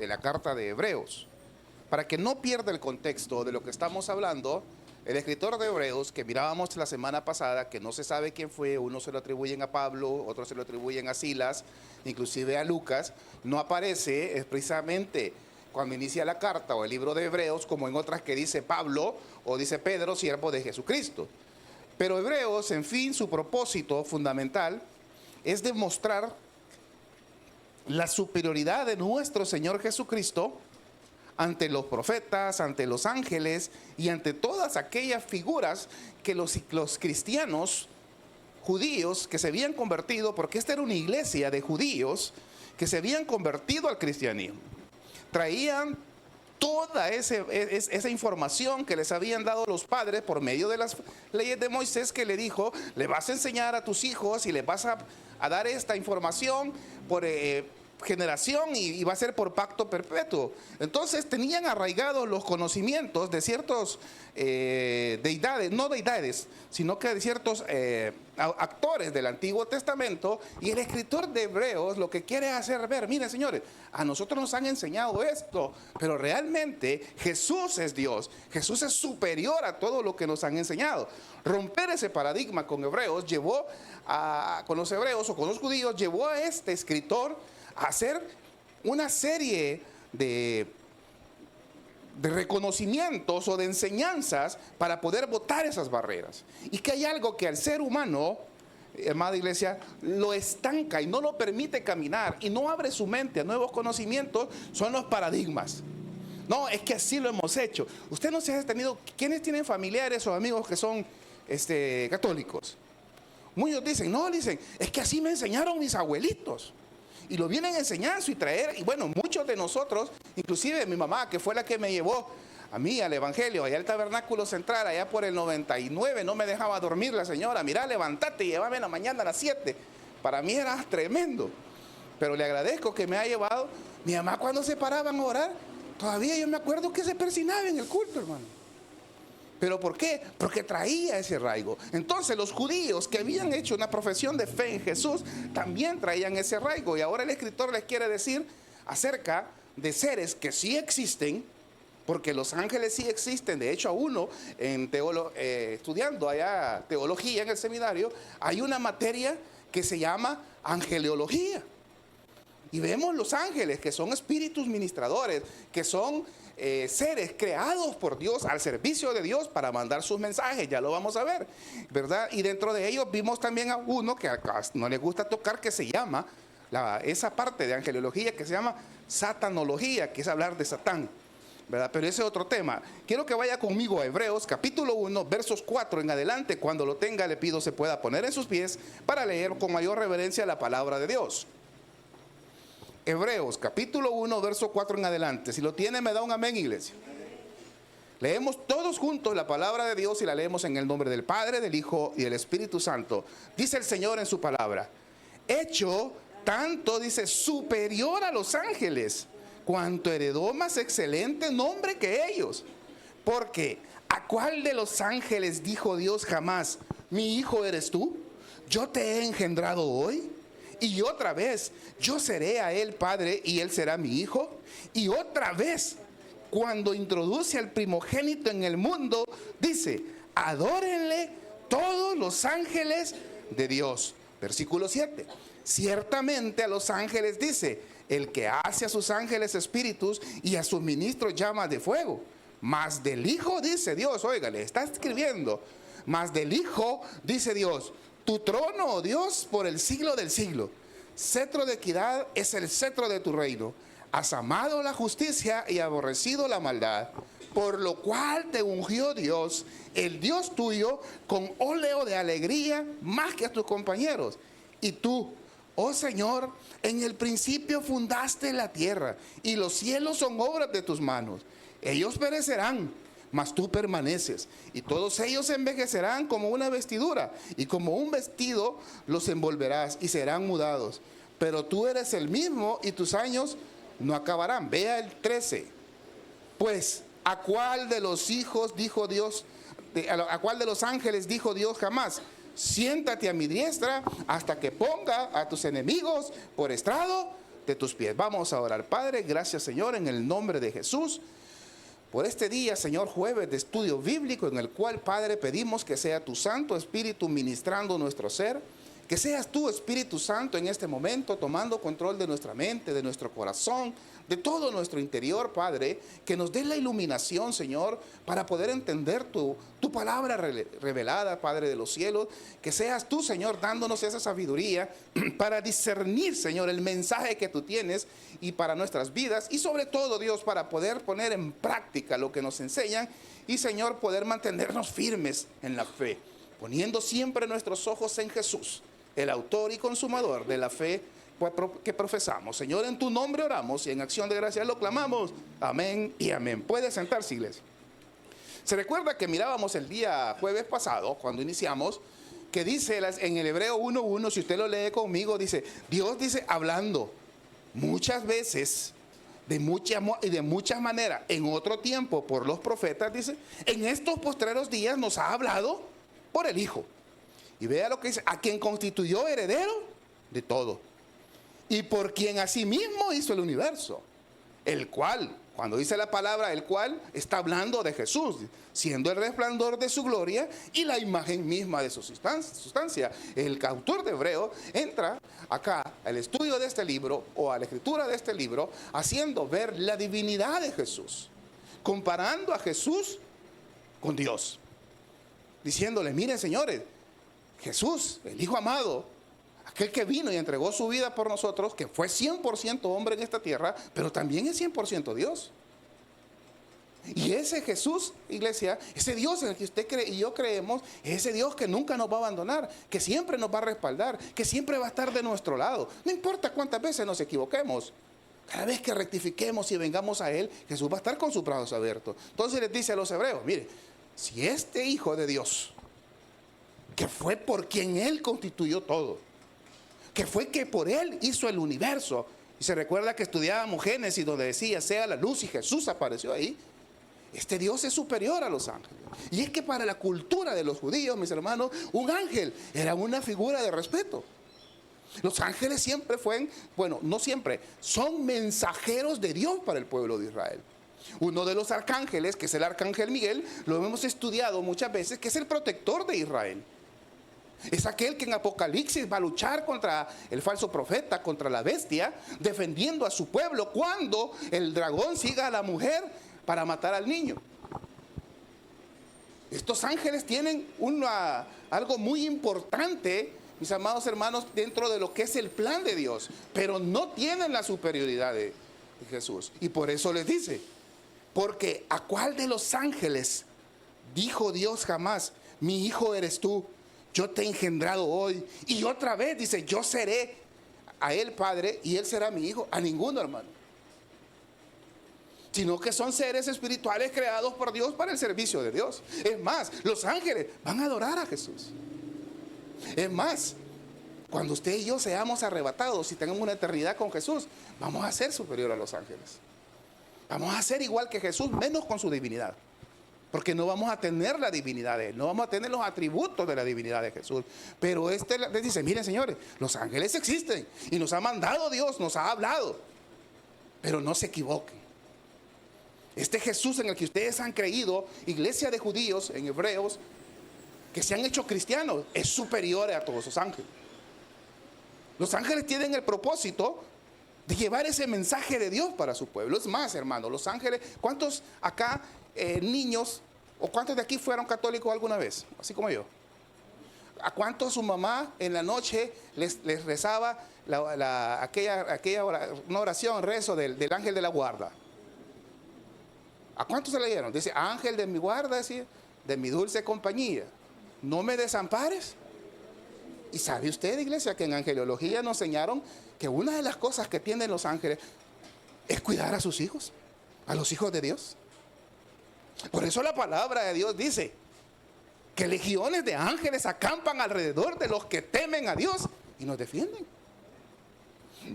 de la carta de Hebreos. Para que no pierda el contexto de lo que estamos hablando, el escritor de Hebreos, que mirábamos la semana pasada, que no se sabe quién fue, unos se lo atribuyen a Pablo, otros se lo atribuyen a Silas, inclusive a Lucas, no aparece precisamente cuando inicia la carta o el libro de Hebreos, como en otras que dice Pablo o dice Pedro, siervo de Jesucristo. Pero Hebreos, en fin, su propósito fundamental es demostrar la superioridad de nuestro Señor Jesucristo ante los profetas, ante los ángeles y ante todas aquellas figuras que los cristianos judíos que se habían convertido, porque esta era una iglesia de judíos que se habían convertido al cristianismo, traían toda esa información que les habían dado los padres por medio de las leyes de Moisés, que le dijo: le vas a enseñar a tus hijos y le vas a dar esta información por generación y va a ser por pacto perpetuo. Entonces tenían arraigados los conocimientos de ciertos deidades, no deidades, sino que de ciertos actores del Antiguo Testamento, y el escritor de Hebreos lo que quiere hacer ver: miren, señores, a nosotros nos han enseñado esto, pero realmente Jesús es Dios, Jesús es superior a todo lo que nos han enseñado. Romper ese paradigma con Hebreos con los hebreos o con los judíos llevó a este escritor a hacer una serie de reconocimientos o de enseñanzas para poder botar esas barreras. Y que hay algo que al ser humano, amada iglesia, lo estanca y no lo permite caminar y no abre su mente a nuevos conocimientos, son los paradigmas. No, es que así lo hemos hecho. Usted no se ha tenido, ¿quiénes tienen familiares o amigos que son católicos? Muchos dicen, es que así me enseñaron mis abuelitos. Y lo vienen enseñando y traer, y bueno, muchos de nosotros, inclusive mi mamá, que fue la que me llevó a mí al Evangelio, allá al Tabernáculo Central, allá por el 99, no me dejaba dormir la señora: mira, levántate y llévame en la mañana a las 7. Para mí era tremendo, pero le agradezco que me ha llevado. Mi mamá, cuando se paraban a orar, todavía yo me acuerdo que se persinaba en el culto, hermano. ¿Pero por qué? Porque traía ese arraigo. Entonces los judíos que habían hecho una profesión de fe en Jesús también traían ese arraigo. Y ahora el escritor les quiere decir acerca de seres que sí existen, porque los ángeles sí existen. De hecho, a uno estudiando allá teología en el seminario, hay una materia que se llama angeleología. Y vemos los ángeles, que son espíritus ministradores, que son seres creados por Dios al servicio de Dios para mandar sus mensajes. Ya lo vamos a ver, ¿verdad? Y dentro de ellos vimos también a uno que acá no le gusta tocar, que se llama esa parte de angeleología que se llama satanología, que es hablar de Satán, ¿verdad? Pero ese es otro tema. Quiero que vaya conmigo a Hebreos capítulo 1, versos 4 en adelante. Cuando lo tenga, le pido se pueda poner en sus pies para leer con mayor reverencia la palabra de Dios. Hebreos capítulo 1, verso 4 en adelante. Si lo tiene, me da un amén, iglesia. Leemos todos juntos la palabra de Dios y la leemos en el nombre del Padre, del Hijo y del Espíritu Santo. Dice el Señor en su palabra: hecho tanto, dice, superior a los ángeles, cuanto heredó más excelente nombre que ellos. Porque ¿a cuál de los ángeles dijo Dios jamás: mi hijo eres tú? Yo te he engendrado hoy. Y otra vez, yo seré a él padre y él será mi hijo. Y otra vez, cuando introduce al primogénito en el mundo, dice: adórenle todos los ángeles de Dios. Versículo 7. Ciertamente a los ángeles dice: el que hace a sus ángeles espíritus y a sus ministros llamas de fuego. Mas del Hijo dice Dios, óigale, está escribiendo: mas del Hijo dice Dios: tu trono, oh Dios, por el siglo del siglo. Cetro de equidad es el cetro de tu reino. Has amado la justicia y aborrecido la maldad, por lo cual te ungió Dios, el Dios tuyo, con óleo de alegría más que a tus compañeros. Y tú, oh Señor, en el principio fundaste la tierra, y los cielos son obras de tus manos. Ellos perecerán, mas tú permaneces, y todos ellos envejecerán como una vestidura, y como un vestido los envolverás y serán mudados. Pero tú eres el mismo y tus años no acabarán. Vea el 13. Pues, ¿a cuál de los hijos dijo Dios, a cuál de los ángeles dijo Dios jamás: siéntate a mi diestra hasta que ponga a tus enemigos por estrado de tus pies. Vamos a orar. Padre, gracias Señor, en el nombre de Jesús, por este día, Señor, jueves de estudio bíblico, en el cual, Padre, pedimos que sea tu Santo Espíritu ministrando nuestro ser. Que seas tú, Espíritu Santo, en este momento tomando control de nuestra mente, de nuestro corazón, de todo nuestro interior, Padre. Que nos dé la iluminación, Señor, para poder entender tu palabra revelada, Padre de los cielos. Que seas tú, Señor, dándonos esa sabiduría para discernir, Señor, el mensaje que tú tienes y para nuestras vidas. Y sobre todo, Dios, para poder poner en práctica lo que nos enseñan y, Señor, poder mantenernos firmes en la fe, poniendo siempre nuestros ojos en Jesús, el autor y consumador de la fe que profesamos. Señor, en tu nombre oramos y en acción de gracias lo clamamos. Amén y amén. Puede sentarse, iglesia. Se recuerda que mirábamos el día jueves pasado, cuando iniciamos, que dice en el Hebreo 1:1, si usted lo lee conmigo, dice, Dios dice, hablando muchas veces, de muchas maneras, en otro tiempo por los profetas, dice, en estos postreros días nos ha hablado por el Hijo. Y vea lo que dice, a quien constituyó heredero de todo, y por quien asimismo hizo el universo, el cual, cuando dice la palabra el cual, está hablando de Jesús, siendo el resplandor de su gloria y la imagen misma de su sustancia. El autor de Hebreo entra acá al estudio de este libro o a la escritura de este libro, haciendo ver la divinidad de Jesús, comparando a Jesús con Dios, diciéndole, miren señores, Jesús, el Hijo amado, aquel que vino y entregó su vida por nosotros, que fue 100% hombre en esta tierra, pero también es 100% Dios. Y ese Jesús, iglesia, ese Dios en el que usted cree y yo creemos, es ese Dios que nunca nos va a abandonar, que siempre nos va a respaldar, que siempre va a estar de nuestro lado. No importa cuántas veces nos equivoquemos, cada vez que rectifiquemos y vengamos a Él, Jesús va a estar con sus brazos abiertos. Entonces les dice a los hebreos, mire, si este Hijo de Dios, que fue por quien Él constituyó todo, que fue que por Él hizo el universo, y se recuerda que estudiábamos Génesis donde decía sea la luz y Jesús apareció ahí. Este Dios es superior a los ángeles. Y es que para la cultura de los judíos, mis hermanos, un ángel era una figura de respeto. Los ángeles siempre fueron, bueno, no siempre, son mensajeros de Dios para el pueblo de Israel. Uno de los arcángeles, que es el arcángel Miguel, lo hemos estudiado muchas veces, que es el protector de Israel. Es aquel que en Apocalipsis va a luchar contra el falso profeta, contra la bestia, defendiendo a su pueblo cuando el dragón siga a la mujer para matar al niño. Estos ángeles tienen algo muy importante, mis amados hermanos, dentro de lo que es el plan de Dios, pero no tienen la superioridad de Jesús. Y por eso les dice, porque ¿a cuál de los ángeles dijo Dios jamás, mi hijo eres tú, yo te he engendrado hoy? Y otra vez dice, yo seré a él padre y él será mi hijo. A ninguno, hermano. Sino que son seres espirituales creados por Dios para el servicio de Dios. Es más, los ángeles van a adorar a Jesús. Es más, cuando usted y yo seamos arrebatados y tengamos una eternidad con Jesús, vamos a ser superior a los ángeles. Vamos a ser igual que Jesús, menos con su divinidad. Porque no vamos a tener la divinidad de Él, no vamos a tener los atributos de la divinidad de Jesús. Pero les dice, miren señores, los ángeles existen y nos ha mandado Dios, nos ha hablado. Pero no se equivoquen. Este Jesús en el que ustedes han creído, iglesia de judíos en Hebreos, que se han hecho cristianos, es superior a todos los ángeles. Los ángeles tienen el propósito de llevar ese mensaje de Dios para su pueblo. Es más, hermano, los ángeles, ¿cuántos acá niños o cuántos de aquí fueron católicos alguna vez? Así como yo. ¿A cuántos su mamá en la noche les rezaba una oración, rezo del ángel de la guarda? ¿A cuántos se leyeron? Dice, ángel de mi guarda, decía, de mi dulce compañía, no me desampares. Y sabe usted, iglesia, que en angelología nos enseñaron que una de las cosas que tienen los ángeles es cuidar a sus hijos, a los hijos de Dios. Por eso la palabra de Dios dice que legiones de ángeles acampan alrededor de los que temen a Dios y nos defienden.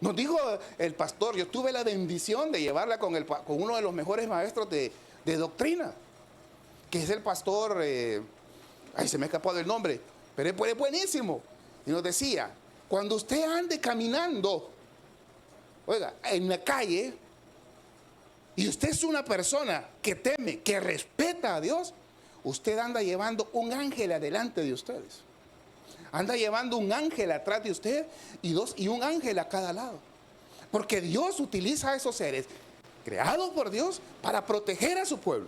Nos dijo el pastor, yo tuve la bendición de llevarla con uno de los mejores maestros de doctrina, que es el pastor, se me ha escapado el nombre, pero es buenísimo. Y nos decía, cuando usted ande caminando oiga, en la calle, y usted es una persona que teme, que respeta a Dios, usted anda llevando un ángel adelante de ustedes. Anda llevando un ángel atrás de usted y un ángel a cada lado. Porque Dios utiliza a esos seres creados por Dios para proteger a su pueblo,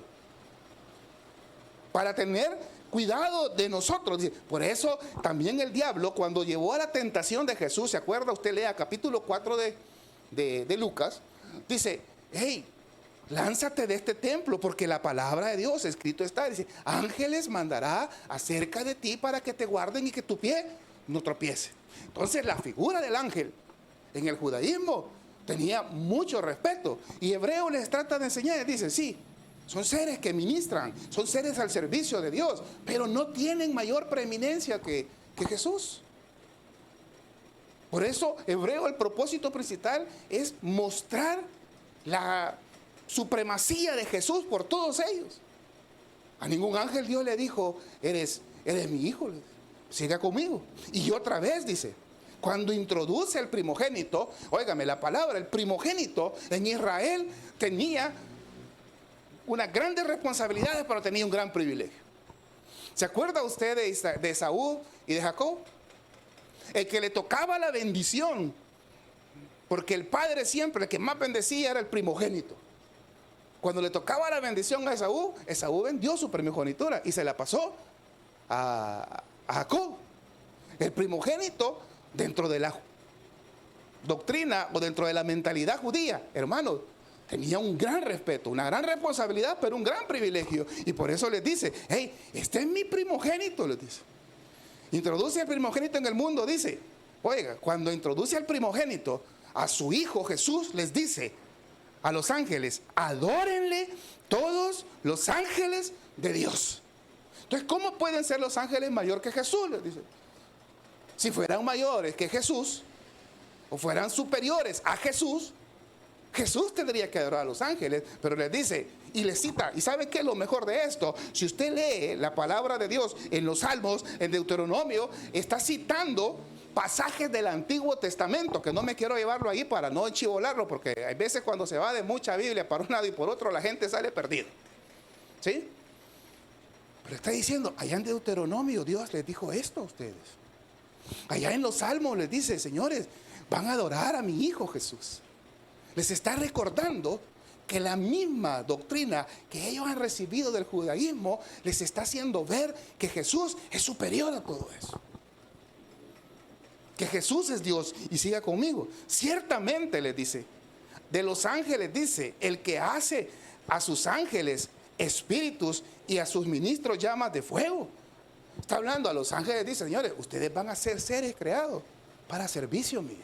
para tener cuidado de nosotros. Por eso también el diablo, cuando llevó a la tentación de Jesús, ¿se acuerda? Usted lea capítulo 4 de Lucas, dice, hey, lánzate de este templo, porque la palabra de Dios escrito está, dice, ángeles mandará acerca de ti para que te guarden y que tu pie no tropiece. Entonces la figura del ángel en el judaísmo tenía mucho respeto, y Hebreo les trata de enseñar, dice, sí, son seres que ministran, son seres al servicio de Dios, pero no tienen mayor preeminencia que Jesús. Por eso Hebreo, el propósito principal es mostrar la supremacía de Jesús por todos ellos. A ningún ángel Dios le dijo, eres mi hijo, siga conmigo. Y otra vez dice, cuando introduce el primogénito, óigame la palabra, el primogénito en Israel tenía unas grandes responsabilidades, pero tenía un gran privilegio. ¿Se acuerda usted de Esaú y de Jacob? El que le tocaba la bendición, porque el padre siempre, el que más bendecía era el primogénito. Cuando le tocaba la bendición a Esaú, Esaú vendió su primogenitura y se la pasó a Jacob. El primogénito, dentro de la doctrina o dentro de la mentalidad judía, hermanos, tenía un gran respeto, una gran responsabilidad, pero un gran privilegio. Y por eso les dice, hey, este es mi primogénito, les dice. Introduce al primogénito en el mundo, dice. Oiga, cuando introduce al primogénito a su hijo Jesús, les dice a los ángeles, adórenle todos los ángeles de Dios. Entonces, ¿cómo pueden ser los ángeles mayor que Jesús? Les dice. Si fueran mayores que Jesús, o fueran superiores a Jesús, Jesús tendría que adorar a los ángeles, pero les dice, y les cita, ¿y sabe qué es lo mejor de esto? Si usted lee la palabra de Dios en los Salmos, en Deuteronomio, está citando pasajes del Antiguo Testamento, que no me quiero llevarlo ahí para no enchivolarlo, porque hay veces cuando se va de mucha Biblia para un lado y por otro, la gente sale perdida. ¿Sí? Pero está diciendo, allá en Deuteronomio Dios les dijo esto a ustedes. Allá en los Salmos les dice, señores, van a adorar a mi hijo Jesús. Les está recordando que la misma doctrina que ellos han recibido del judaísmo les está haciendo ver que Jesús es superior a todo eso. Que Jesús es Dios. Y siga conmigo. Ciertamente les dice, de los ángeles dice, el que hace a sus ángeles espíritus y a sus ministros llamas de fuego. Está hablando a los ángeles, dice, señores, ustedes van a ser seres creados para servicio mío,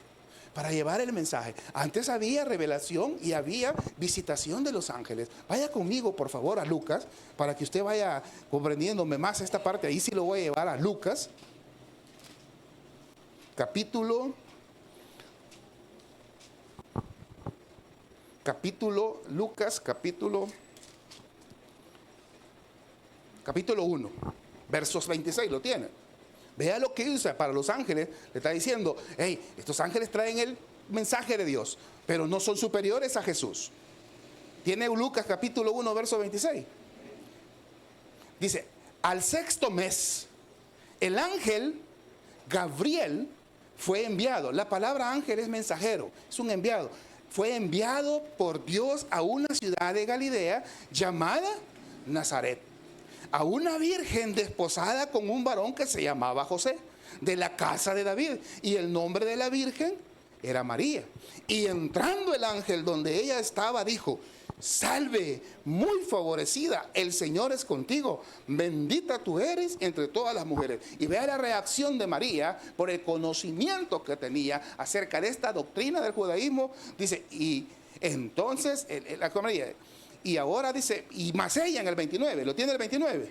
para llevar el mensaje. Antes había revelación y había visitación de los ángeles. Vaya conmigo, por favor, a Lucas, para que usted vaya comprendiéndome más esta parte. Ahí sí lo voy a llevar a Lucas, Lucas, capítulo 1, versos 26, lo tiene. Vea lo que dice para los ángeles. Le está diciendo, hey, estos ángeles traen el mensaje de Dios, pero no son superiores a Jesús. Tiene Lucas capítulo 1, verso 26. Dice, al sexto mes, el ángel Gabriel fue enviado. La palabra ángel es mensajero, es un enviado. Fue enviado por Dios a una ciudad de Galilea llamada Nazaret, a una virgen desposada con un varón que se llamaba José, de la casa de David, y el nombre de la virgen era María. Y entrando el ángel donde ella estaba, dijo, salve, muy favorecida, el Señor es contigo, bendita tú eres entre todas las mujeres. Y vea la reacción de María por el conocimiento que tenía acerca de esta doctrina del judaísmo. Dice, y entonces y ahora dice, y más ella en el 29, ¿lo tiene el 29?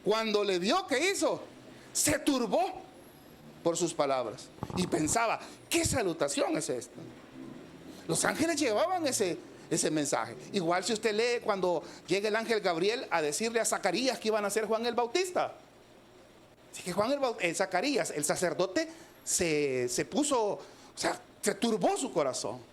Cuando le vio, ¿qué hizo? Se turbó por sus palabras y pensaba, ¿qué salutación es esta? Los ángeles llevaban ese mensaje. Igual si usted lee cuando llega el ángel Gabriel a decirle a Zacarías que iban a ser Juan el Bautista. Así que Zacarías, el sacerdote, se puso, o sea, se turbó su corazón.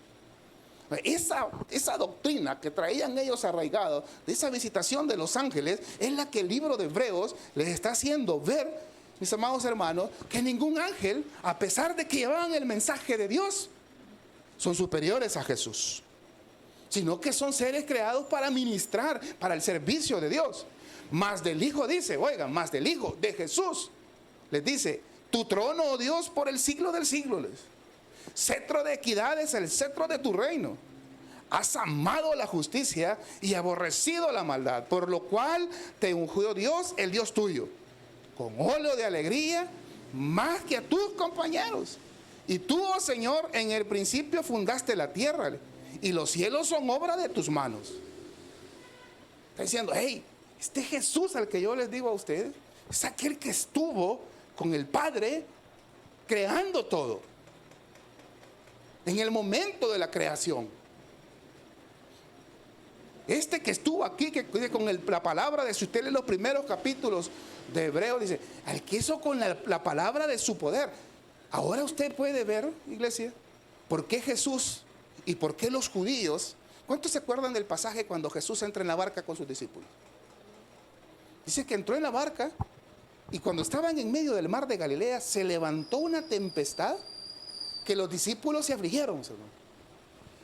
Esa doctrina que traían ellos arraigados, de esa visitación de los ángeles, es la que el libro de Hebreos les está haciendo ver, mis amados hermanos, que ningún ángel, a pesar de que llevaban el mensaje de Dios, son superiores a Jesús, sino que son seres creados para ministrar, para el servicio de Dios. Más del Hijo dice, oigan, más del Hijo de Jesús, les dice: tu trono, oh Dios, por el siglo del siglo. Cetro de equidad es el cetro de tu reino. Has amado la justicia y aborrecido la maldad, por lo cual te ungió Dios, el Dios tuyo, con óleo de alegría más que a tus compañeros. Y tú, oh Señor, en el principio fundaste la tierra, y los cielos son obra de tus manos. Está diciendo, hey, este Jesús al que yo les digo a ustedes es aquel que estuvo con el Padre creando todo en el momento de la creación. Este que estuvo aquí, que con la palabra de, si usted lee los primeros capítulos de Hebreos, dice, al que hizo con la palabra de su poder. Ahora usted puede ver, iglesia, por qué Jesús y por qué los judíos. ¿Cuántos se acuerdan del pasaje cuando Jesús entra en la barca con sus discípulos? Dice que entró en la barca y cuando estaban en medio del mar de Galilea se levantó una tempestad que los discípulos se afligieron, hermano.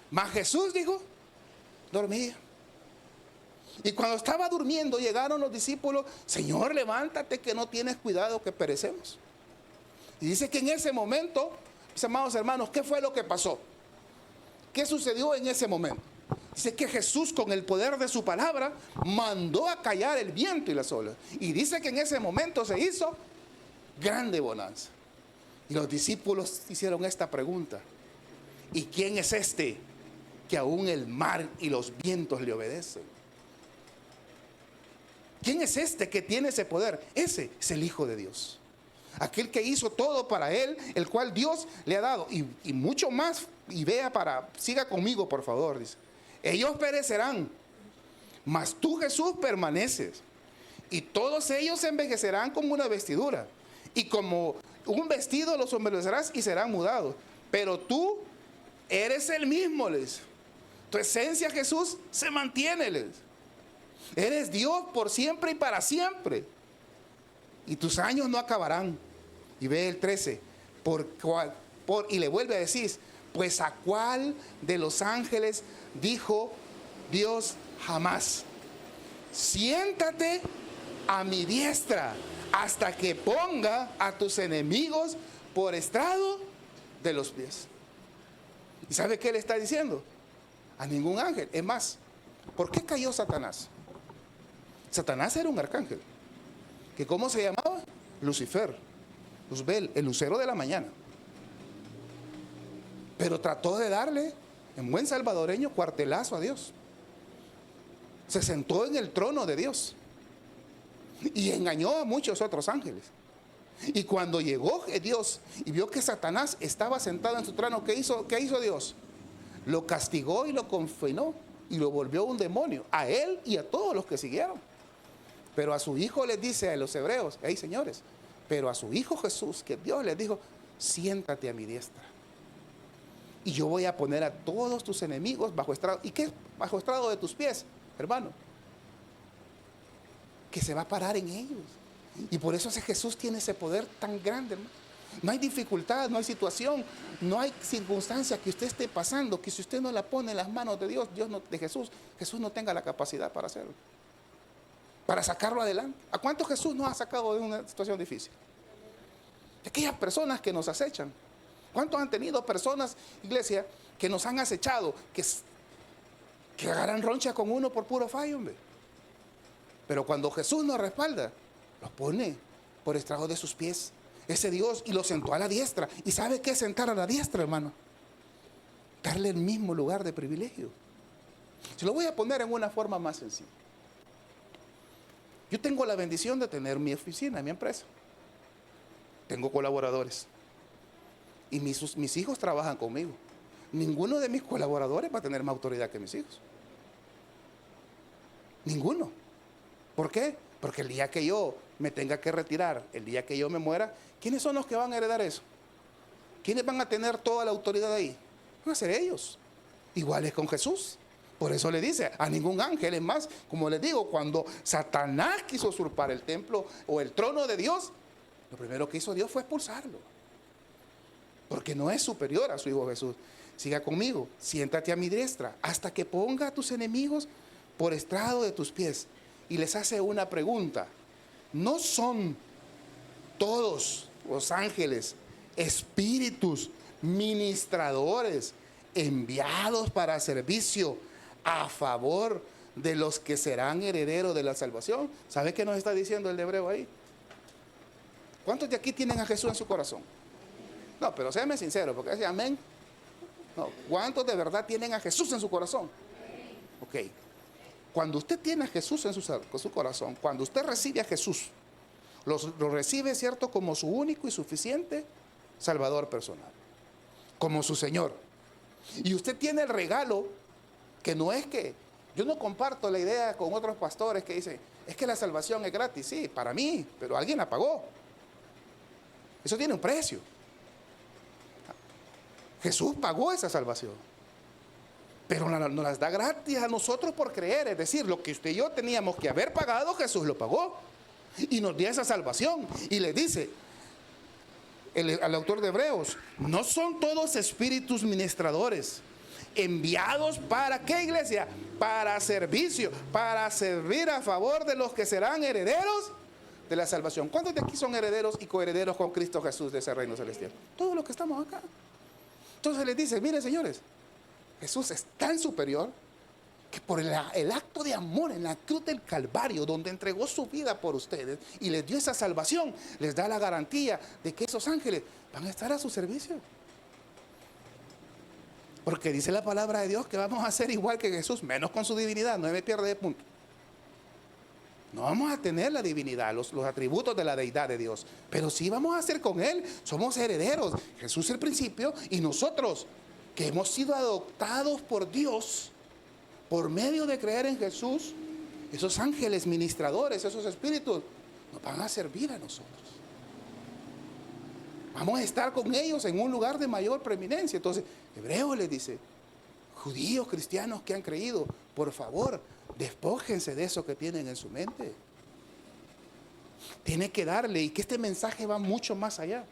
Mas Jesús dijo, dormía. Y cuando estaba durmiendo llegaron los discípulos, Señor, levántate que no tienes cuidado que perecemos. Y dice que en ese momento, mis amados hermanos, ¿qué fue lo que pasó? ¿Qué sucedió en ese momento? Dice que Jesús, con el poder de su palabra, mandó a callar el viento y las olas. Y dice que en ese momento se hizo grande bonanza. Y los discípulos hicieron esta pregunta: ¿y quién es este que aún el mar y los vientos le obedecen? ¿Quién es este que tiene ese poder? Ese es el Hijo de Dios, aquel que hizo todo para él, el cual Dios le ha dado y mucho más. Y vea, siga conmigo por favor, dice: ellos perecerán, mas tú, Jesús, permaneces, y todos ellos envejecerán como una vestidura, y como un vestido los envejecerás y serán mudados, pero tú eres el mismo, les. Tu esencia, Jesús, se mantiene, les. Eres Dios por siempre y para siempre, y tus años no acabarán. Y ve el 13, y le vuelve a decir, pues a cuál de los ángeles dijo Dios jamás: siéntate a mi diestra hasta que ponga a tus enemigos por estrado de los pies. ¿Y sabe qué le está diciendo? A ningún ángel. Es más, ¿por qué cayó Satanás? Satanás era un arcángel, que ¿cómo se llamaba? Lucifer, Luzbel, el lucero de la mañana. Pero trató de darle, en buen salvadoreño, cuartelazo a Dios. Se sentó en el trono de Dios y engañó a muchos otros ángeles. Y cuando llegó Dios y vio que Satanás estaba sentado en su trono, ¿qué hizo Dios? Lo castigó y lo confinó y lo volvió un demonio, a él y a todos los que siguieron. Pero a su Hijo les dice a los hebreos, hey señores, pero a su Hijo Jesús, que Dios les dijo, siéntate a mi diestra, y yo voy a poner a todos tus enemigos bajo estrado. ¿Y qué es bajo estrado de tus pies, hermano? Que se va a parar en ellos. Y por eso ese Jesús tiene ese poder tan grande, hermano. No hay dificultad, no hay situación, no hay circunstancia que usted esté pasando, que si usted no la pone en las manos de Dios, de Jesús no tenga la capacidad para hacerlo, para sacarlo adelante. ¿A cuántos Jesús nos ha sacado de una situación difícil? De aquellas personas que nos acechan. ¿Cuántos han tenido personas, iglesia, que nos han acechado, que agarran roncha con uno por puro fallo, hombre? Pero cuando Jesús nos respalda, los pone por estrado de sus pies, ese Dios, y lo sentó a la diestra. ¿Y sabe qué es sentar a la diestra, hermano? Darle el mismo lugar de privilegio. Se lo voy a poner en una forma más sencilla. Yo tengo la bendición de tener mi oficina, mi empresa. Tengo colaboradores. Y mis hijos trabajan conmigo. Ninguno de mis colaboradores va a tener más autoridad que mis hijos. Ninguno. ¿Por qué? Porque el día que yo me tenga que retirar, el día que yo me muera, ¿quiénes son los que van a heredar eso? ¿Quiénes van a tener toda la autoridad ahí? Van a ser ellos. Igual es con Jesús. Por eso le dice a ningún ángel. Es más, como les digo, cuando Satanás quiso usurpar el templo o el trono de Dios, lo primero que hizo Dios fue expulsarlo. Porque no es superior a su Hijo Jesús. Siga conmigo, siéntate a mi diestra hasta que ponga a tus enemigos por estrado de tus pies. Y les hace una pregunta. ¿No son todos los ángeles espíritus ministradores enviados para servicio a favor de los que serán herederos de la salvación? ¿Sabe qué nos está diciendo el de Hebreo ahí? ¿Cuántos de aquí tienen a Jesús en su corazón? No, pero séame sincero, porque dice amén. No, ¿cuántos de verdad tienen a Jesús en su corazón? Ok. Cuando usted tiene a Jesús en su corazón, cuando usted recibe a Jesús, lo recibe, ¿cierto?, como su único y suficiente Salvador personal, como su Señor. Y usted tiene el regalo, que no es que, yo no comparto la idea con otros pastores que dicen, es que la salvación es gratis. Sí, para mí, pero alguien la pagó. Eso tiene un precio. Jesús pagó esa salvación, pero nos las da gratis a nosotros por creer. Es decir, lo que usted y yo teníamos que haber pagado, Jesús lo pagó y nos dio esa salvación. Y le dice al autor de Hebreos, ¿no son todos espíritus ministradores enviados para qué, iglesia? Para servicio, para servir a favor de los que serán herederos de la salvación. ¿Cuántos de aquí son herederos y coherederos con Cristo Jesús de ese reino celestial? Todos los que estamos acá. Entonces les dice, miren señores, Jesús es tan superior que por el acto de amor en la cruz del Calvario, donde entregó su vida por ustedes y les dio esa salvación, les da la garantía de que esos ángeles van a estar a su servicio. Porque dice la palabra de Dios que vamos a ser igual que Jesús, menos con su divinidad, no me pierde de punto. No vamos a tener la divinidad, los atributos de la deidad de Dios, pero sí vamos a ser con Él, somos herederos. Jesús es el principio y nosotros que hemos sido adoptados por Dios por medio de creer en Jesús, esos ángeles ministradores, esos espíritus, nos van a servir a nosotros. Vamos a estar con ellos en un lugar de mayor preeminencia. Entonces, Hebreo les dice, judíos, cristianos que han creído, por favor, despójense de eso que tienen en su mente. Tiene que darle, y que este mensaje va mucho más allá.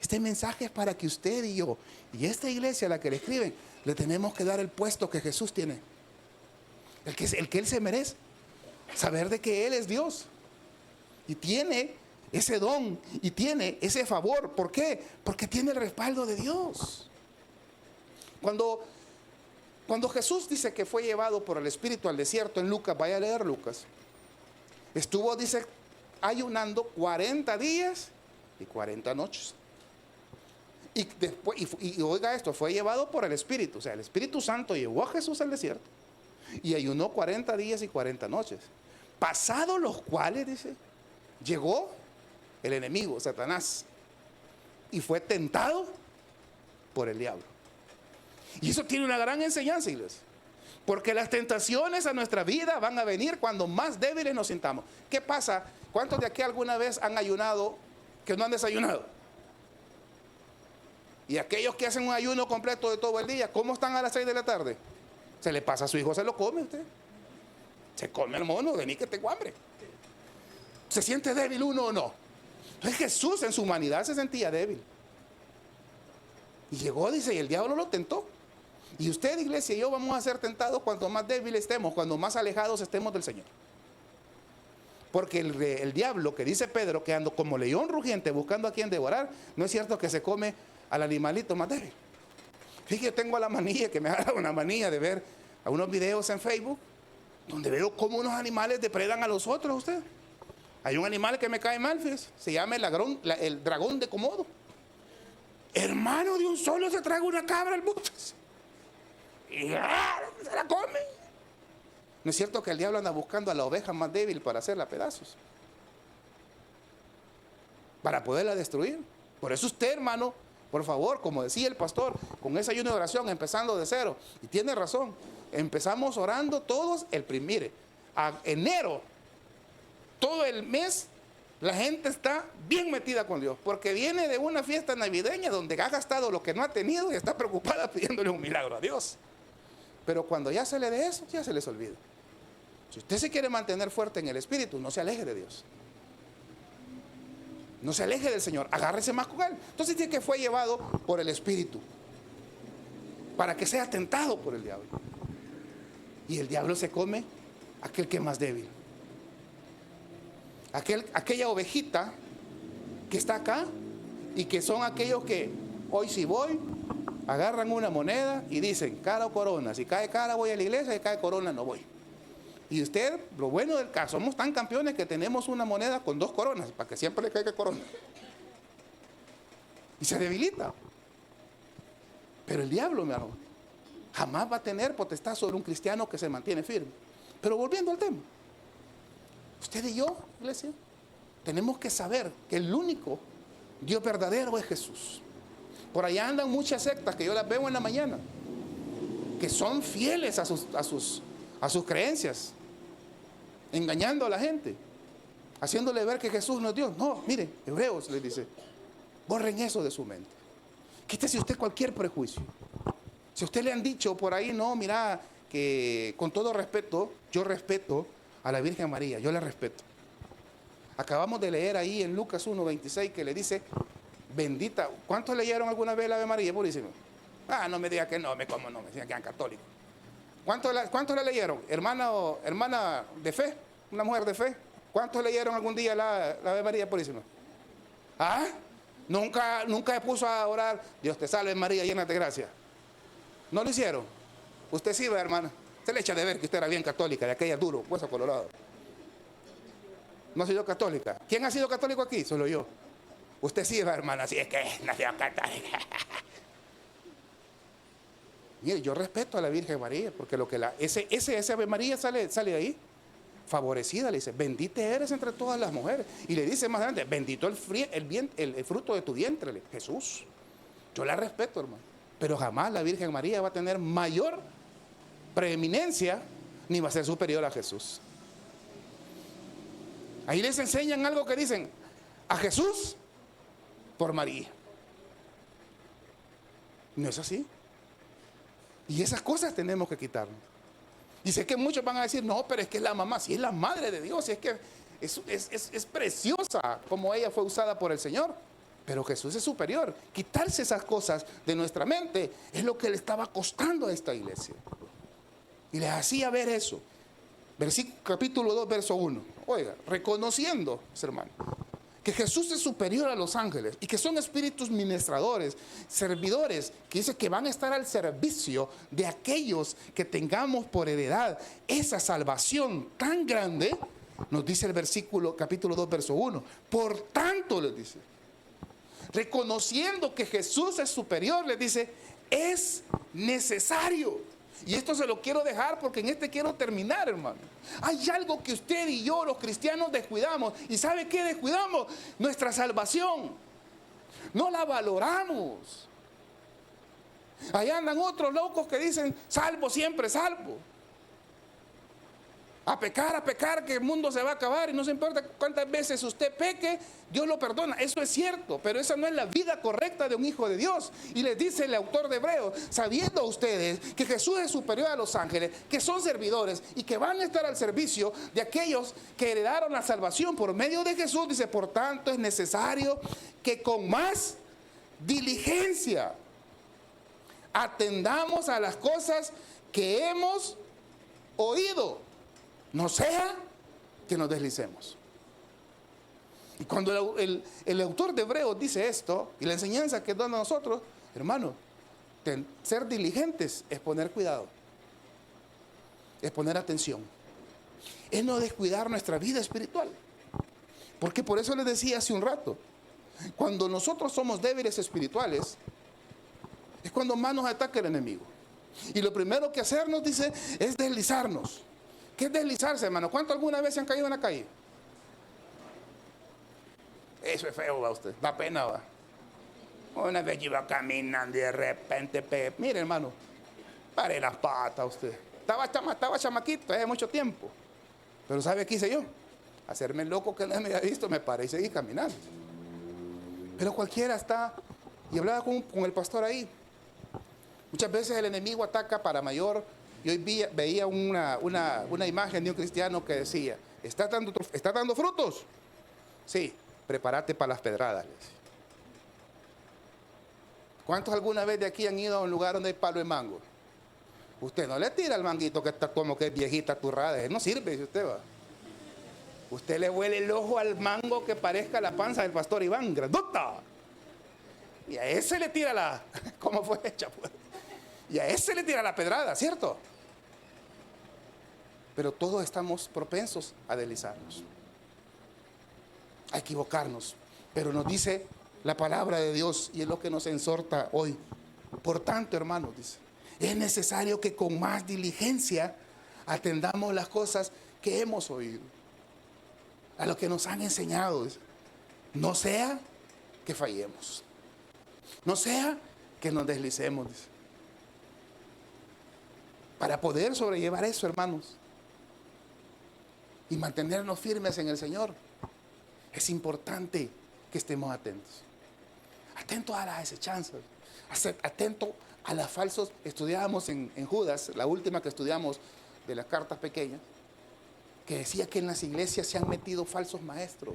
Este mensaje es para que usted y yo, y esta iglesia a la que le escriben, le tenemos que dar el puesto que Jesús tiene. El que Él se merece. Saber de que Él es Dios. Y tiene ese don, y tiene ese favor. ¿Por qué? Porque tiene el respaldo de Dios. Cuando Jesús dice que fue llevado por el Espíritu al desierto en Lucas, vaya a leer Lucas, estuvo, dice, ayunando 40 días y 40 noches. Y después, y oiga esto, fue llevado por el Espíritu. O sea, el Espíritu Santo llevó a Jesús al desierto y ayunó 40 días y 40 noches. Pasados los cuales, dice, llegó el enemigo, Satanás, y fue tentado por el diablo. Y eso tiene una gran enseñanza, iglesia. Porque las tentaciones a nuestra vida van a venir cuando más débiles nos sintamos. ¿Qué pasa? ¿Cuántos de aquí alguna vez han ayunado que no han desayunado? Y aquellos que hacen un ayuno completo de todo el día, ¿cómo están a las 6 de la tarde? Se le pasa a su hijo, se lo come usted. Se come el mono, vení que tengo hambre. ¿Se siente débil uno o no? Entonces Jesús en su humanidad se sentía débil. Y llegó, dice, y el diablo lo tentó. Y usted, iglesia, y yo vamos a ser tentados cuanto más débiles estemos, cuando más alejados estemos del Señor. Porque el diablo, que dice Pedro, que ando como león rugiente buscando a quien devorar, no es cierto que se come al animalito más débil. Fíjate, yo tengo la manía, que me ha dado una manía de ver algunos videos en Facebook, donde veo cómo unos animales depredan a los otros. Usted, hay un animal que me cae mal, fíjese, se llama el dragón de Komodo. Hermano, de un solo se traga una cabra al mundo y se la come. ¿No es cierto que el diablo anda buscando a la oveja más débil para hacerla a pedazos? Para poderla destruir. Por eso usted, hermano, por favor, como decía el pastor, con ese ayuno de oración, empezando de cero. Y tiene razón, empezamos orando todos mire, a enero, todo el mes, la gente está bien metida con Dios, porque viene de una fiesta navideña donde ha gastado lo que no ha tenido y está preocupada pidiéndole un milagro a Dios. Pero cuando ya se le dé eso, ya se les olvida. Si usted se quiere mantener fuerte en el Espíritu, no se aleje de Dios. No se aleje del Señor, agárrese más con Él. Entonces dice que fue llevado por el Espíritu para que sea tentado por el diablo. Y el diablo se come a aquel que es más débil. Aquella ovejita que está acá y que son aquellos que hoy si voy, agarran una moneda y dicen cara o corona. Si cae cara voy a la iglesia, si cae corona no voy. Y usted, lo bueno del caso, somos tan campeones que tenemos una moneda con 2 coronas, para que siempre le caiga corona. Y se debilita. Pero el diablo, mi hermano, jamás va a tener potestad sobre un cristiano que se mantiene firme. Pero volviendo al tema, usted y yo, iglesia, tenemos que saber que el único Dios verdadero es Jesús. Por allá andan muchas sectas que yo las veo en la mañana, que son fieles a sus creencias, engañando a la gente, haciéndole ver que Jesús no es Dios. No, mire, Hebreos les dice, borren eso de su mente. Quítese usted cualquier prejuicio. Si a usted le han dicho por ahí, no, mira, que con todo respeto, yo respeto a la Virgen María, yo la respeto. Acabamos de leer ahí en Lucas 1:26 que le dice, bendita. ¿Cuántos leyeron alguna vez la Ave María? Purísimo. No me diga que no, cómo no, me decían que eran católicos. ¿Cuántos la leyeron? Hermana de fe, una mujer de fe. ¿Cuántos leyeron algún día la Ave María Purísima? Nunca se puso a orar, Dios te salve María, llena de gracia. ¿No lo hicieron? Usted sí, hermana. Se le echa de ver que usted era bien católica, de aquella duro, hueso colorado. No soy yo católica. ¿Quién ha sido católico aquí? Solo yo. Usted sí, hermana, sí, es que nació católica. Mire, yo respeto a la Virgen María, porque lo que ese Ave María sale de ahí, favorecida, le dice, bendita eres entre todas las mujeres. Y le dice más adelante, bendito el fruto de tu vientre, Jesús. Yo la respeto, hermano. Pero jamás la Virgen María va a tener mayor preeminencia, ni va a ser superior a Jesús. Ahí les enseñan algo que dicen, a Jesús por María. No es así. Y esas cosas tenemos que quitarnos. Y sé que muchos van a decir, no, pero es que es la mamá, si es la madre de Dios, si es que es preciosa como ella fue usada por el Señor. Pero Jesús es superior. Quitarse esas cosas de nuestra mente es lo que le estaba costando a esta iglesia. Y les hacía ver eso. Capítulo 2, verso 1. Oiga, reconociendo, hermano, que Jesús es superior a los ángeles y que son espíritus ministradores, servidores, que dice que van a estar al servicio de aquellos que tengamos por heredad esa salvación tan grande, nos dice el capítulo 2, verso 1. Por tanto, les dice, reconociendo que Jesús es superior, les dice, es necesario. Y esto se lo quiero dejar porque en este quiero terminar, hermano. Hay algo que usted y yo, los cristianos, descuidamos. ¿Y sabe qué descuidamos? Nuestra salvación. No la valoramos. Allá andan otros locos que dicen, salvo, siempre salvo. A pecar, que el mundo se va a acabar y no se importa cuántas veces usted peque, Dios lo perdona. Eso es cierto, pero esa no es la vida correcta de un hijo de Dios. Y les dice el autor de Hebreos, sabiendo ustedes que Jesús es superior a los ángeles, que son servidores y que van a estar al servicio de aquellos que heredaron la salvación por medio de Jesús, dice, por tanto es necesario que con más diligencia atendamos a las cosas que hemos oído. No sea que nos deslicemos. Y cuando el autor de Hebreos dice esto, y la enseñanza que da a nosotros, hermano, ser diligentes es poner cuidado, es poner atención, es no descuidar nuestra vida espiritual. Porque por eso les decía hace un rato, cuando nosotros somos débiles espirituales, es cuando más nos ataca el enemigo. Y lo primero que hacernos, dice, es deslizarnos. ¿Qué es deslizarse, hermano? ¿Cuánto alguna vez se han caído en la calle? Eso es feo, va usted. Da pena, va. Una vez iba caminando y de repente mire, hermano, pare las patas usted. Estaba chamaquito, hace mucho tiempo. Pero ¿sabe qué hice yo? Hacerme loco que no me había visto, me paré y seguí caminando. Pero cualquiera está, y hablaba con el pastor ahí. Muchas veces el enemigo ataca para mayor Y hoy veía una imagen de un cristiano que decía, ¿está dando frutos? Sí, prepárate para las pedradas. ¿Cuántos alguna vez de aquí han ido a un lugar donde hay palo de mango? Usted no le tira al manguito que está como que es viejita turrada, no sirve, si usted va. Usted le huele el ojo al mango que parezca la panza del pastor Iván, grandota. Y a ese le tira la, ¿cómo fue hecha? Pues? Y a ese le tira la pedrada, ¿cierto? Pero todos estamos propensos a deslizarnos, a equivocarnos. Pero nos dice la palabra de Dios, y es lo que nos exhorta hoy. Por tanto, hermanos, dice, es necesario que con más diligencia atendamos las cosas que hemos oído, a lo que nos han enseñado. Dice, no sea que fallemos, no sea que nos deslicemos. Dice. Para poder sobrellevar eso, hermanos, y mantenernos firmes en el Señor, es importante que estemos atentos. Atentos a las desechanzas, atentos a las falsos. Estudiábamos en Judas, la última que estudiamos de las cartas pequeñas, que decía que en las iglesias se han metido falsos maestros.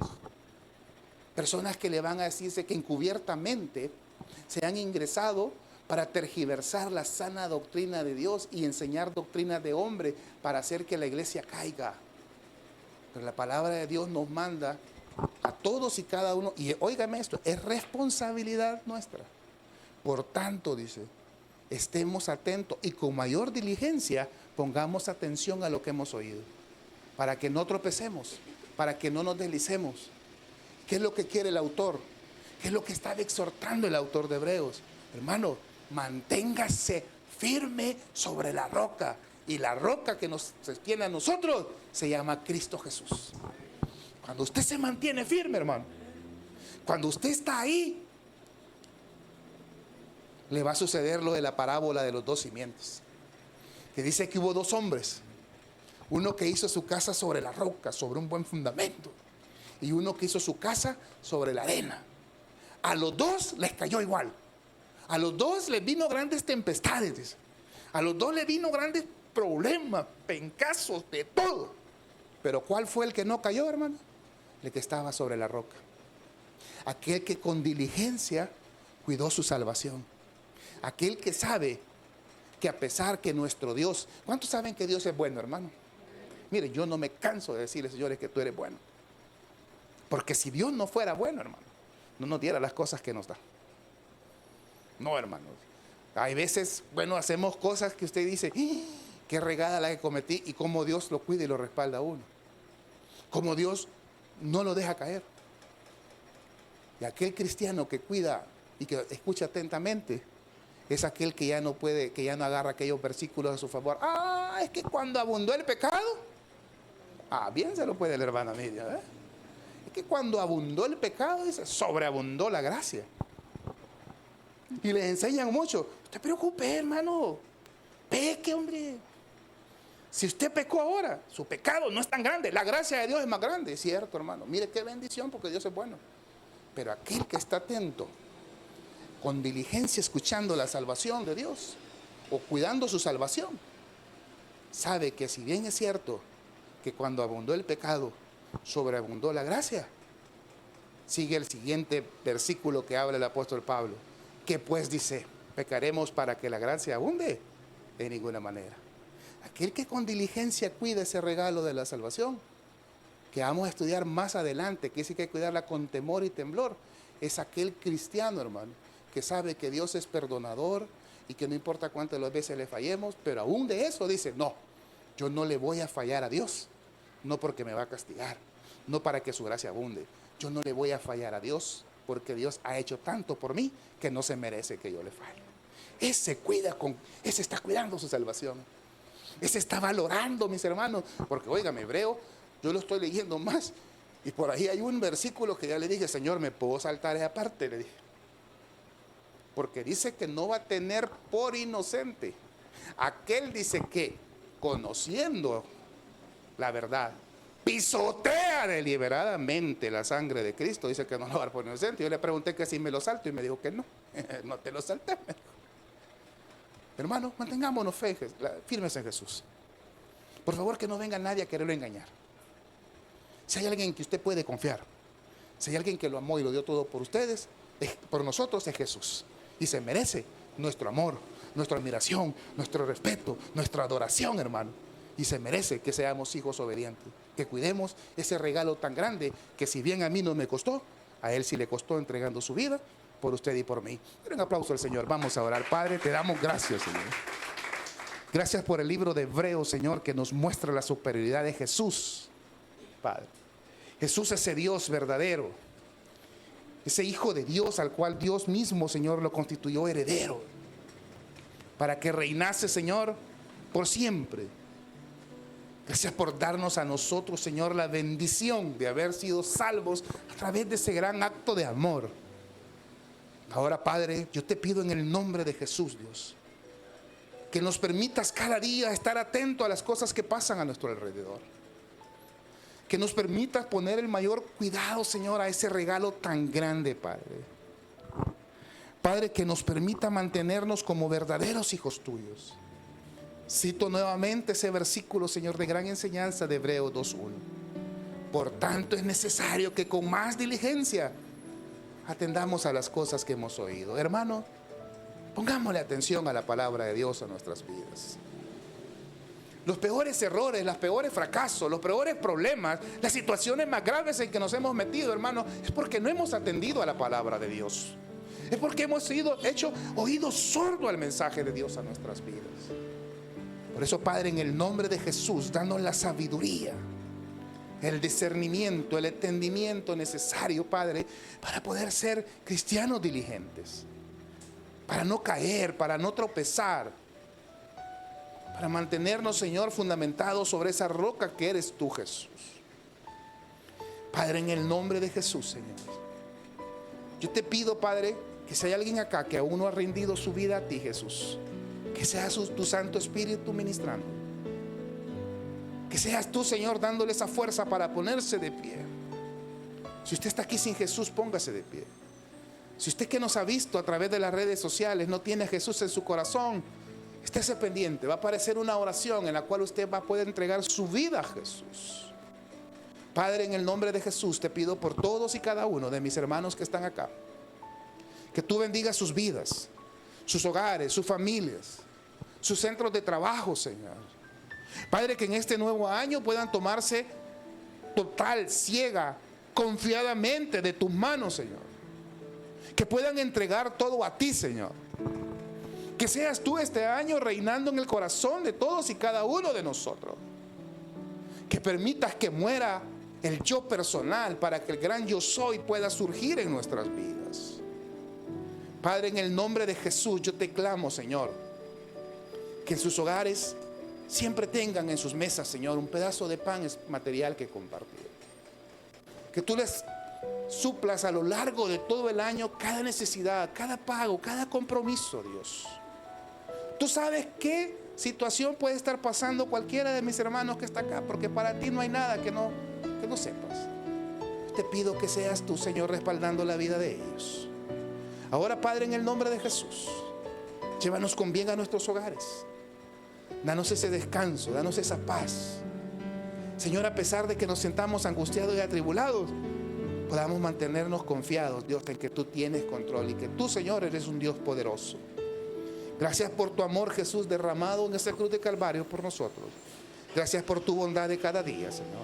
Personas que le van a decirse que encubiertamente se han ingresado para tergiversar la sana doctrina de Dios y enseñar doctrinas de hombre para hacer que la iglesia caiga. Pero la palabra de Dios nos manda a todos y cada uno, y óigame esto, es responsabilidad nuestra. Por tanto, dice, estemos atentos y con mayor diligencia pongamos atención a lo que hemos oído, para que no tropecemos, para que no nos deslicemos. ¿Qué es lo que quiere el autor? ¿Qué es lo que estaba exhortando el autor de Hebreos? Hermano, manténgase firme sobre la roca, y la roca que nos sostiene a nosotros se llama Cristo Jesús. Cuando usted se mantiene firme, hermano, cuando usted está ahí, le va a suceder lo de la parábola de los dos simientes, que dice que hubo dos hombres, uno que hizo su casa sobre la roca, sobre un buen fundamento, y uno que hizo su casa sobre la arena. A los dos les cayó igual, a los dos les vino grandes tempestades, a los dos les vino grandes problemas, pencazos, de todo. Pero ¿cuál fue el que no cayó, hermano? El que estaba sobre la roca. Aquel que con diligencia cuidó su salvación. Aquel que sabe que a pesar que nuestro Dios, ¿cuántos saben que Dios es bueno, hermano? Mire, yo no me canso de decirle, señores, que tú eres bueno. Porque si Dios no fuera bueno, hermano, no nos diera las cosas que nos da. No, hermanos. Hay veces, bueno, hacemos cosas que usted dice, qué regada la que cometí, y cómo Dios lo cuida y lo respalda a uno. Cómo Dios no lo deja caer. Y aquel cristiano que cuida y que escucha atentamente es aquel que ya no puede, que ya no agarra aquellos versículos a su favor. Ah, es que cuando abundó el pecado, bien se lo puede la hermana Miriam, ¿eh? Es que cuando abundó el pecado, dice, sobreabundó la gracia. Y les enseñan mucho. No te preocupes, hermano, peque, hombre. Si usted pecó ahora, su pecado no es tan grande, la gracia de Dios es más grande. Es cierto, hermano, mire qué bendición, porque Dios es bueno. Pero aquel que está atento, con diligencia, escuchando la salvación de Dios, o cuidando su salvación, sabe que si bien es cierto que cuando abundó el pecado, sobreabundó la gracia, sigue el siguiente versículo que habla el apóstol Pablo, que pues dice, ¿pecaremos para que la gracia abunde? De ninguna manera. Aquel que con diligencia cuida ese regalo de la salvación, que vamos a estudiar más adelante, que dice que hay que cuidarla con temor y temblor, es aquel cristiano, hermano, que sabe que Dios es perdonador y que no importa cuántas veces le fallemos, pero aún de eso dice, no, yo no le voy a fallar a Dios, no porque me va a castigar, no para que su gracia abunde, yo no le voy a fallar a Dios, porque Dios ha hecho tanto por mí que no se merece que yo le falle. Ese está cuidando su salvación. Ese está valorando, mis hermanos, porque óigame, Hebreo, yo lo estoy leyendo más, y por ahí hay un versículo que ya le dije, Señor, ¿me puedo saltar esa parte? Le dije, porque dice que no va a tener por inocente. Aquel dice que, conociendo la verdad, pisotea deliberadamente la sangre de Cristo, dice que no lo va a dar por inocente. Yo le pregunté que si me lo salto y me dijo que no, no te lo salté. Hermanos, mantengámonos firmes en Jesús. Por favor, que no venga nadie a quererlo engañar. Si hay alguien que usted puede confiar, si hay alguien que lo amó y lo dio todo por ustedes, por nosotros, es Jesús. Y se merece nuestro amor, nuestra admiración, nuestro respeto, nuestra adoración, hermano. Y se merece que seamos hijos obedientes, que cuidemos ese regalo tan grande que, si bien a mí no me costó, a Él sí le costó, entregando su vida por usted y por mí. Un aplauso al Señor. Vamos a orar. Padre, te damos gracias, Señor. Gracias por el libro de Hebreos, Señor, que nos muestra la superioridad de Jesús, Padre. Jesús, ese Dios verdadero, ese Hijo de Dios al cual Dios mismo, Señor, lo constituyó heredero, para que reinase, Señor, por siempre. Gracias por darnos a nosotros, Señor, la bendición de haber sido salvos a través de ese gran acto de amor. Ahora, Padre, yo te pido en el nombre de Jesús, Dios, que nos permitas cada día estar atento a las cosas que pasan a nuestro alrededor. Que nos permitas poner el mayor cuidado, Señor, a ese regalo tan grande, Padre. Padre, que nos permita mantenernos como verdaderos hijos tuyos. Cito nuevamente ese versículo, Señor, de gran enseñanza de Hebreos 2:1. Por tanto, es necesario que con más diligencia atendamos a las cosas que hemos oído. Hermano, pongámosle atención a la palabra de Dios a nuestras vidas. Los peores errores, los peores fracasos, los peores problemas, las situaciones más graves en que nos hemos metido, hermano, es porque no hemos atendido a la palabra de Dios. Es porque hemos hecho oído sordo al mensaje de Dios a nuestras vidas. Por eso, Padre, en el nombre de Jesús, danos la sabiduría, el discernimiento, el entendimiento necesario, Padre, para poder ser cristianos diligentes, para no caer, para no tropezar, para mantenernos, Señor, fundamentados sobre esa roca que eres tú, Jesús. Padre, en el nombre de Jesús, Señor, yo te pido, Padre, que si hay alguien acá que aún no ha rendido su vida a ti, Jesús, que seas tu Santo Espíritu ministrando, que seas tú, Señor, dándole esa fuerza para ponerse de pie. Si usted está aquí sin Jesús, póngase de pie. Si usted, que nos ha visto a través de las redes sociales, no tiene a Jesús en su corazón, estése pendiente. Va a aparecer una oración en la cual usted va a poder entregar su vida a Jesús. Padre, en el nombre de Jesús, te pido por todos y cada uno de mis hermanos que están acá, que tú bendigas sus vidas, sus hogares, sus familias, sus centros de trabajo, Señor. Padre, que en este nuevo año puedan tomarse total, ciega, confiadamente de tus manos, Señor. Que puedan entregar todo a ti, Señor. Que seas tú este año reinando en el corazón de todos y cada uno de nosotros. Que permitas que muera el yo personal para que el gran yo soy pueda surgir en nuestras vidas. Padre, en el nombre de Jesús, yo te clamo, Señor, que en sus hogares siempre tengan en sus mesas, Señor, un pedazo de pan material que compartir. Que tú les suplas a lo largo de todo el año cada necesidad, cada pago, cada compromiso, Dios. Tú sabes qué situación puede estar pasando cualquiera de mis hermanos que está acá, porque para ti no hay nada que no sepas. Te pido que seas tú, Señor, respaldando la vida de ellos. Ahora, Padre, en el nombre de Jesús, llévanos con bien a nuestros hogares. Danos ese descanso, danos esa paz. Señor, a pesar de que nos sentamos angustiados y atribulados, podamos mantenernos confiados, Dios, en que tú tienes control y que tú, Señor, eres un Dios poderoso. Gracias por tu amor, Jesús, derramado en esa cruz de Calvario por nosotros. Gracias por tu bondad de cada día, Señor.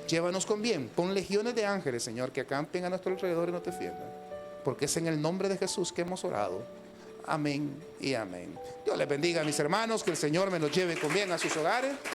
Llévanos con bien. Pon legiones de ángeles, Señor, que acampen a nuestro alrededor y nos defiendan. Porque es en el nombre de Jesús que hemos orado. Amén y amén. Dios les bendiga a mis hermanos. Que el Señor me los lleve con bien a sus hogares.